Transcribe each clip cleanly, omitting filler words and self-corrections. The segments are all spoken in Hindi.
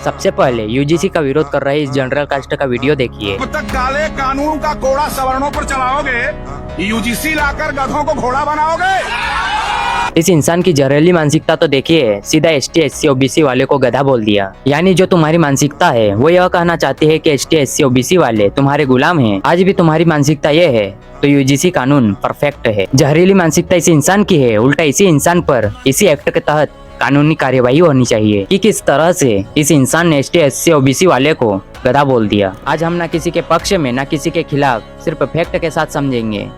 सबसे पहले यूजीसी का विरोध कर रहे इस जनरल कास्ट का वीडियो देखिए। जब तक काले कानून का कोड़ा सवर्णों पर चलाओगे, यूजीसी लाकर गधों को घोड़ा बनाओगे। इस इंसान की जहरीली मानसिकता तो देखिए, सीधा एसटी एससी ओबीसी वाले को गधा बोल दिया। यानी जो तुम्हारी मानसिकता है वो यह कहना चाहती है कि एसटी एससी ओबीसी वाले तुम्हारे गुलाम हैं। आज भी तुम्हारी मानसिकता ये है तो यूजीसी कानून परफेक्ट है। जहरीली मानसिकता इस इंसान की है, उल्टा इसी इंसान पर इसी एक्ट के तहत कानूनी कार्यवाही होनी चाहिए कि किस तरह से इस इंसान ने एसटी एससी ओबीसी वाले को गधा बोल दिया। आज हम ना किसी के पक्ष में ना किसी के खिलाफ, सिर्फ फैक्ट के साथ समझेंगे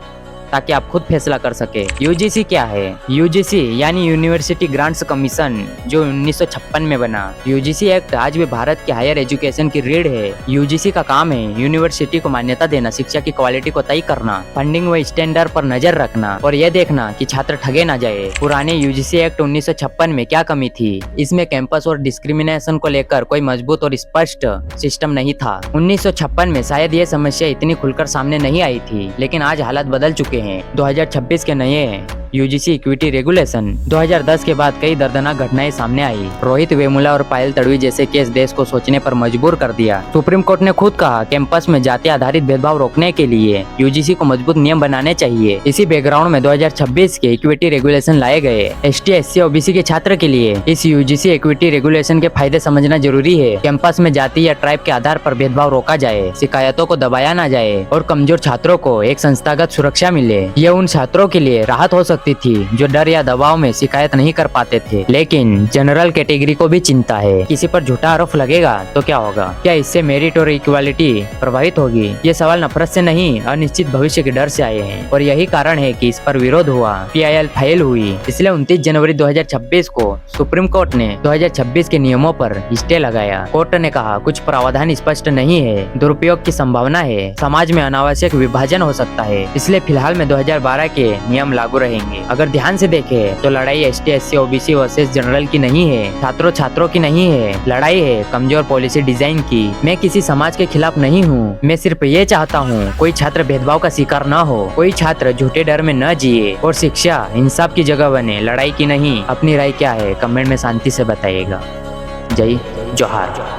ताकि आप खुद फैसला कर सके। यूजीसी क्या है? यूजीसी यानी यूनिवर्सिटी ग्रांट्स कमीशन, जो 1956 में बना। यूजीसी एक्ट आज भी भारत के हायर एजुकेशन की रीढ़ है। यूजीसी का काम है यूनिवर्सिटी को मान्यता देना, शिक्षा की क्वालिटी को तय करना, फंडिंग व स्टैंडर्ड पर नजर रखना और यह देखना कि छात्र ठगे ना जाए। पुराने यूजीसी एक्ट 1956 में क्या कमी थी? इसमें कैंपस और डिस्क्रिमिनेशन को लेकर कोई मजबूत और स्पष्ट सिस्टम नहीं था। 1956 में शायद यह समस्या इतनी खुलकर सामने नहीं आई थी, लेकिन आज हालात बदल चुके हैं। 2026 के नए यूजीसी इक्विटी रेगुलेशन 2010 के बाद कई दर्दनाक घटनाएं सामने आई। रोहित वेमुला और पायल तड़वी जैसे केस देश को सोचने पर मजबूर कर दिया। सुप्रीम कोर्ट ने खुद कहा कैंपस में जाति आधारित भेदभाव रोकने के लिए यूजीसी को मजबूत नियम बनाने चाहिए। इसी बैकग्राउंड में 2026 के इक्विटी रेगुलेशन लाए गए। एसटी एससी ओबीसी के छात्र के लिए इस यूजीसी इक्विटी रेगुलेशन के फायदे समझना जरूरी है। कैंपस में जाति या ट्राइब के आधार पर भेदभाव रोका जाए, शिकायतों को दबाया न जाए और कमजोर छात्रों को एक संस्थागत सुरक्षा मिले। यह उन छात्रों के लिए राहत हो सकती थी जो डर या दबाव में शिकायत नहीं कर पाते थे। लेकिन जनरल कैटेगरी को भी चिंता है, किसी पर झूठा आरोप लगेगा तो क्या होगा? क्या इससे मेरिट और इक्वालिटी प्रभावित होगी? ये सवाल नफरत से नहीं, अनिश्चित भविष्य के डर से आए हैं और यही कारण है कि इस पर विरोध हुआ, PIL फाइल हुई। इसलिए 29 जनवरी 2026 को सुप्रीम कोर्ट ने 2026 के नियमों पर स्टे लगाया। कोर्ट ने कहा कुछ प्रावधान स्पष्ट नहीं है, दुरुपयोग की संभावना है, समाज में अनावश्यक विभाजन हो सकता है, इसलिए फिलहाल में 2012 के नियम लागू रहेंगे। अगर ध्यान से देखें तो लड़ाई ST SC OBC versus general की नहीं है, छात्रों छात्रों की नहीं है, लड़ाई है कमजोर पॉलिसी डिजाइन की। मैं किसी समाज के खिलाफ नहीं हूँ, मैं सिर्फ ये चाहता हूँ कोई छात्र भेदभाव का शिकार न हो, कोई छात्र झूठे डर में न जिए और शिक्षा इंसाफ की जगह बने, लड़ाई की नहीं। अपनी राय क्या है कमेंट में शांति से बताइएगा। जय जोहार।